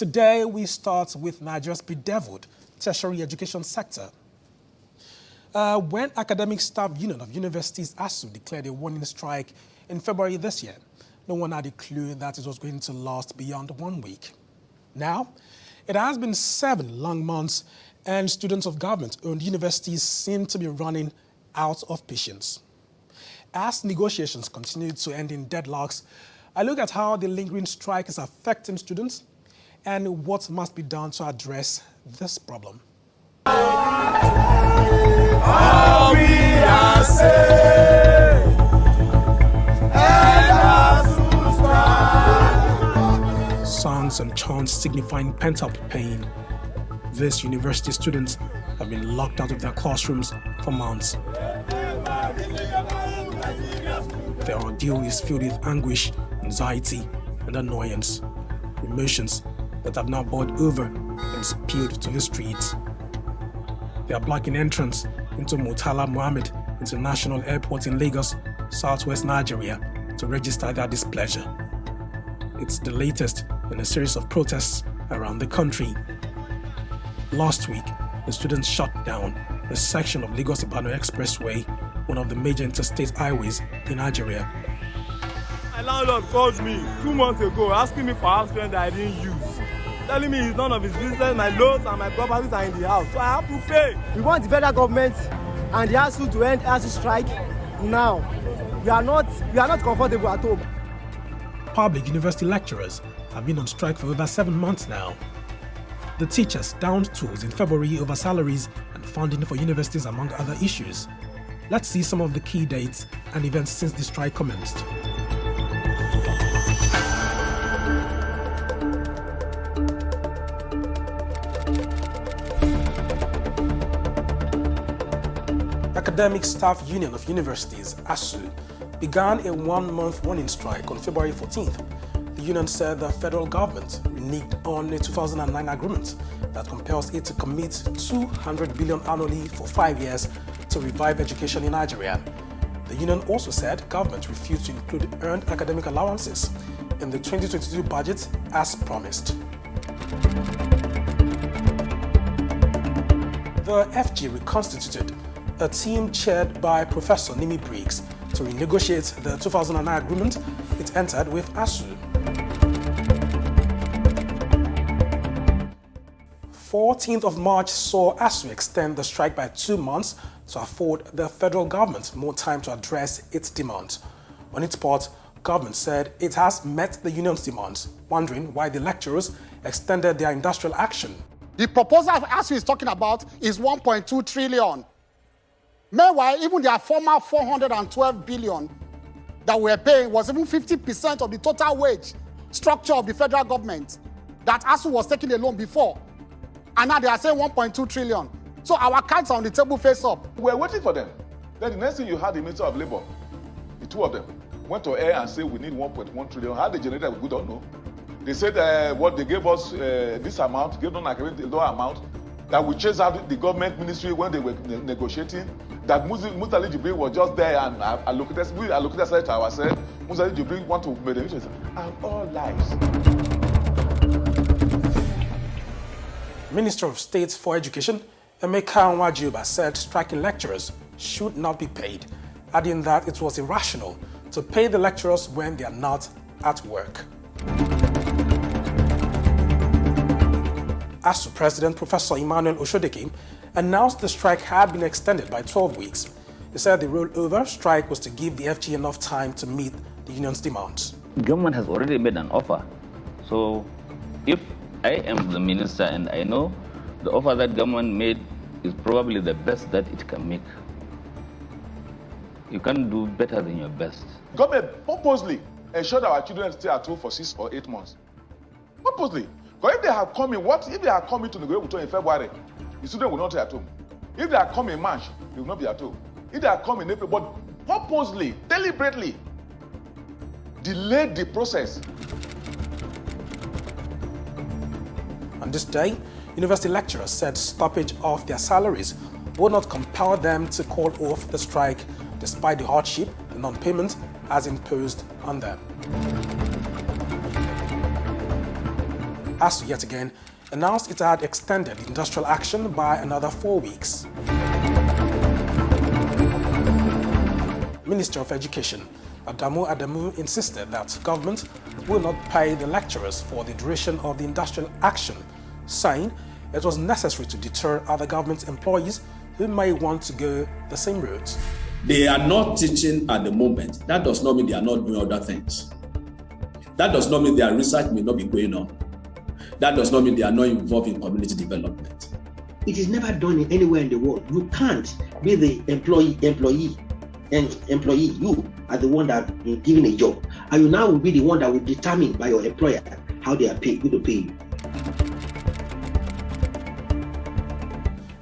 Today, we start with Nigeria's bedeviled tertiary education sector. When Academic Staff Union of Universities ASUU declared a warning strike in February this year, no one had a clue that it was going to last beyond 1 week. Now, it has been 7 long months, and students of government-owned universities seem to be running out of patience. As negotiations continue to end in deadlocks, I look at how the lingering strike is affecting students and what must be done to address this problem. Songs and chants signifying pent-up pain. These university students have been locked out of their classrooms for months. Their ordeal is filled with anguish, anxiety, and annoyance, emotions that have now boiled over and spilled to the streets. They are blocking entrance into Murtala Muhammad International Airport in Lagos, southwest Nigeria, to register their displeasure. It's the latest in a series of protests around the country. Last week, the students shut down a section of Lagos-Ibadan Expressway, one of the major interstate highways in Nigeria. My landlord called me 2 months ago asking me for house rent that I didn't use, telling me it's none of his business, my loans and my properties are in the house, so I have to pay. We want the federal government and the ASUU to end ASUU strike now. We are not comfortable at home. Public university lecturers have been on strike for over 7 months now. The teachers downed tools in February over salaries and funding for universities, among other issues. Let's see some of the key dates and events since the strike commenced. Academic Staff Union of Universities, ASUU, began a 1-month warning strike on February 14th. The union said the federal government reneged on a 2009 agreement that compels it to commit 200 billion annually for 5 years to revive education in Nigeria. The union also said government refused to include earned academic allowances in the 2022 budget as promised. The FG reconstituted a team chaired by Professor Nimi Briggs to renegotiate the 2009 agreement it entered with ASUU. 14th of March saw ASUU extend the strike by 2 months to afford the federal government more time to address its demands. On its part, government said it has met the union's demands, wondering why the lecturers extended their industrial action. The proposal ASUU is talking about is 1.2 trillion. Meanwhile, even their former 412 billion that we were paying was even 50% of the total wage structure of the federal government that ASUU was taking a loan before. And now they are saying 1.2 trillion. So our cards are on the table face up. We're waiting for them. Then the next thing you had the Minister of Labour, the two of them, went to air and said we need 1.1 trillion. How they generated, we don't know. They said what they gave us this amount, gave them like a lower amount, that we chased out the government ministry when they were negotiating, that Mutali Jibril was just there and allocated to ourselves. Mutali Jibril want to make the issues. And all lies. Minister of State for Education, Emeka Nwajiuba, said striking lecturers should not be paid, adding that it was irrational to pay the lecturers when they are not at work. ASUU President Professor Emmanuel Oshodeke announced the strike had been extended by 12 weeks. He said the rollover strike was to give the FG enough time to meet the union's demands. Government has already made an offer. So if I am the minister and I know the offer that government made is probably the best that it can make, you can't do better than your best. Government purposely ensured that our children stay at home for 6 or 8 months. Purposely. Because if they have come in, if they are coming to negotiate in February, the students will not stay at home. If they are coming in March, they will not be at home. If they are coming in April, but purposely, deliberately, delayed the process. On this day, university lecturers said stoppage of their salaries would not compel them to call off the strike, despite the hardship the non-payment has imposed on them. ASUU yet again announced it had extended the industrial action by another 4 weeks. Minister of Education Adamu insisted that government will not pay the lecturers for the duration of the industrial action, saying it was necessary to deter other government employees who may want to go the same route. They are not teaching at the moment. That does not mean they are not doing other things. That does not mean their research may not be going on. That does not mean they are not involved in community development. It is never done anywhere in the world. You can't be the employee, you are the one that is given a job. And you now will be the one that will determine by your employer how they are paid, who to pay you.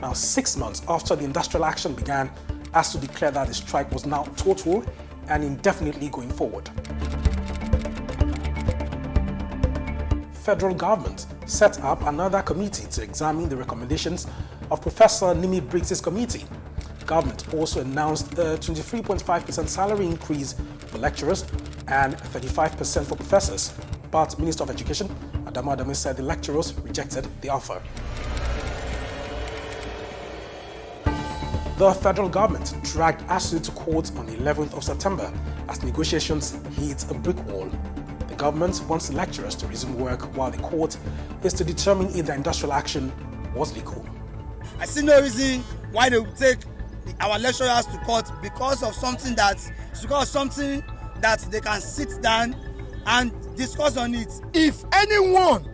Now, 6 months after the industrial action began, ASUU declared that the strike was now total and indefinitely going forward. Federal government set up another committee to examine the recommendations of Professor Nimi Briggs' committee. Government also announced a 23.5% salary increase for lecturers and 35% for professors. But Minister of Education Adamu said the lecturers rejected the offer. The federal government dragged ASUU to court on the 11th of September as negotiations hit a brick wall. The government wants the lecturers to resume work while the court is to determine if the industrial action was legal. I see no reason why they would take our lecturers to court because of something that they can sit down and discuss on it. If anyone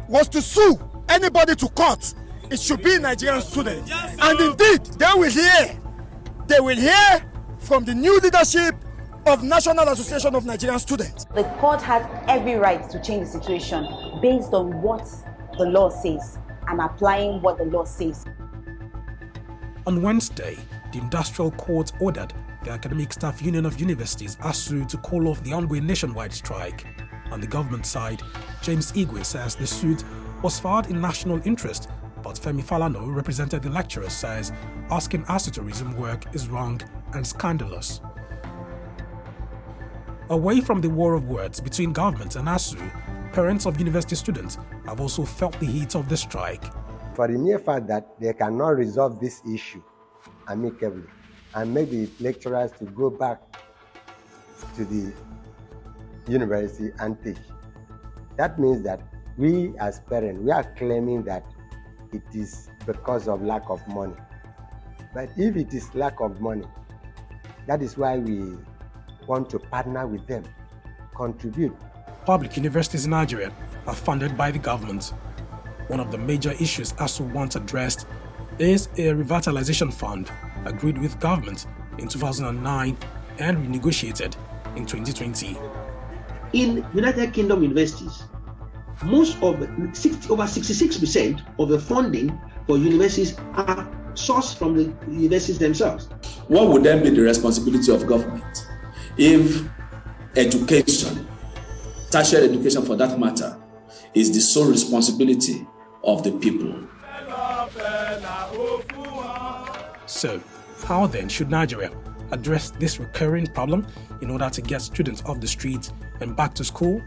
was to sue anybody to court, it should be Nigerian students. Yes, and indeed, they will hear from the new leadership of National Association of Nigerian Students. The court has every right to change the situation based on what the law says and applying what the law says. On Wednesday, the Industrial Court ordered the Academic Staff Union of Universities, ASUU, to call off the ongoing nationwide strike. On the government side, James Igwe says the suit was filed in national interest, but Femi Falano, represented the lecturers, says asking ASUU to resume work is wrong and scandalous. Away from the war of words between government and ASUU, parents of university students have also felt the heat of the strike. For the mere fact that they cannot resolve this issue amicably and maybe lecturers to go back to the university and teach, that means that we as parents, we are claiming that it is because of lack of money. But if it is lack of money, that is why we want to partner with them, contribute. Public universities in Nigeria are funded by the government. One of the major issues ASUU wants addressed is a revitalisation fund agreed with government in 2009 and renegotiated in 2020. In United Kingdom universities, over 66% of the funding for universities are sourced from the universities themselves. What would then be the responsibility of government if education, tertiary education for that matter, is the sole responsibility of the people? So, how then should Nigeria address this recurring problem in order to get students off the streets and back to school?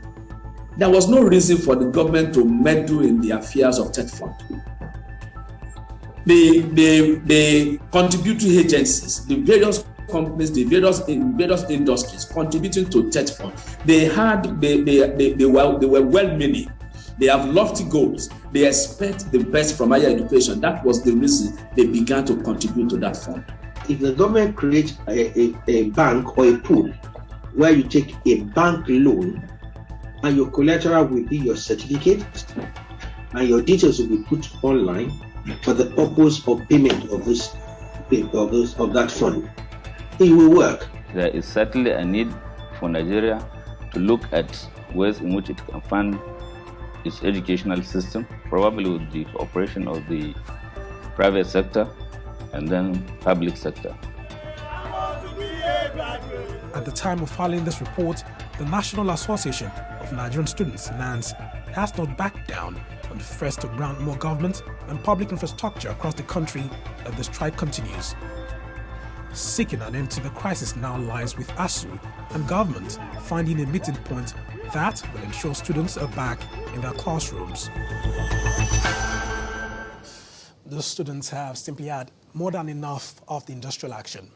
There was no reason for the government to meddle in the affairs of TET Fund. The contributory agencies, the various companies, the various industries contributing to TET Fund, they were well-meaning. They have lofty goals. They expect the best from higher education. That was the reason they began to contribute to that fund. If the government creates a bank or a pool where you take a bank loan and your collateral will be your certificate and your details will be put online for the purpose of payment of that fund, it will work. There is certainly a need for Nigeria to look at ways in which it can fund its educational system, probably with the cooperation of the private sector and then public sector. At the time of filing this report, the National Association of Nigerian Students, NANS, has not backed down on the first to grant more government and public infrastructure across the country as the strike continues. Seeking an end to the crisis now lies with ASUU and government finding a meeting point that will ensure students are back in their classrooms. The students have simply had more than enough of the industrial action.